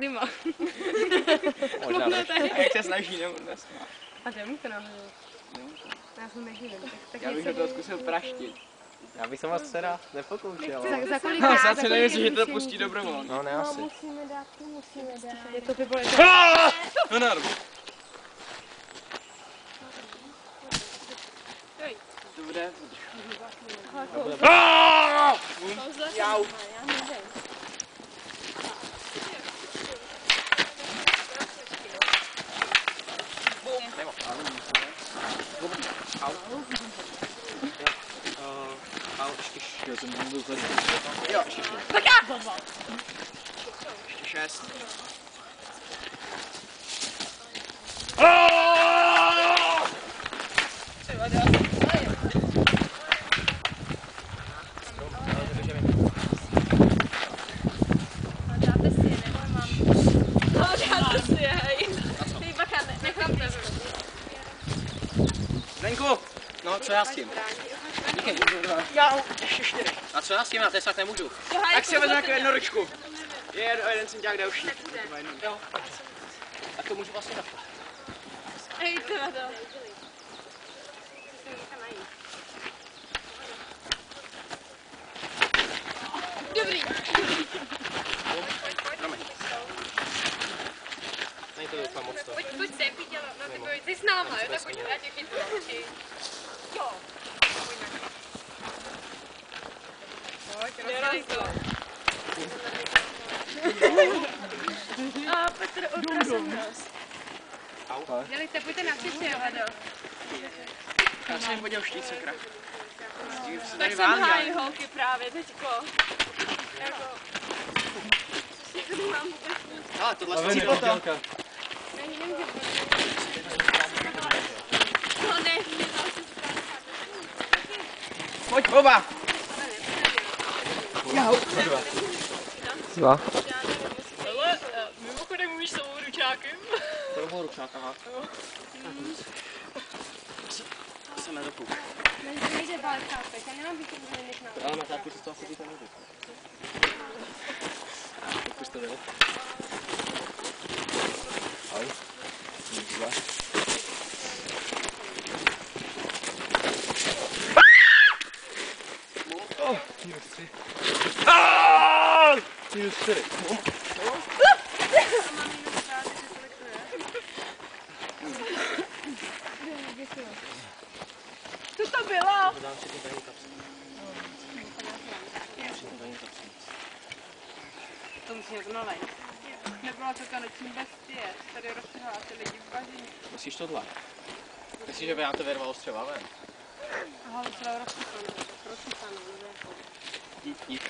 zima. Možná a jak se snaží, nebo dnes máš? A nemůžu to nahodit. Já jsem nedivím. Já bych do toho zkusil praštit. Já bych se moc teda nepokoušel. Za kolik Za co nevím, že to pustí dobrovolně. No ne asi. Musíme dát. Je to vybolé. No norm. Dobré. Jau. Jo, ještě 6. Tak já! Ještě 6. Zdenku, no co já s tím? Díky. Já ještě 4. A co já s tím? Já teď tak nemůžu. Tak si vezmu jako jednu ručku. Jeden jsem dělal další. Jo. A to můžu vlastně takhle. Hej, to na to. Dobrý. Promiň. Není to doufám moc to. Pojď sem, viděla, no ty pojď, jsi s náma, jo, tak pojď, já tě chytnu. Jo. Pojď, rozdělej to. A Petr, odrazím nás. Dělejte, pojďte na příště, jo, Hado. Já jsem jim podíval štít, sakra. Tak jsem hájí holky právě teďko. Jako... Ale tohle je cílota. No ne, Pojď oba. Dva. ale mimochodem umíš s tou ručákem? To byl ručák, aha. Jsem na doku. Nejde bálet chápek, já nemám být než nám. Ale na táku si to asi říká nejde. Už to bylo. Ahoj. Dva. Minus 3. Minus 4. Co to bylo? To musíme znova. Nebyla to kaneční bestie, tady roztrhla ty lidi v baží. Myslíš tohle? Myslíš, že by nám to vyrvalo střeva ven? Aha, celou rozsypanou, nebo jako... Dík.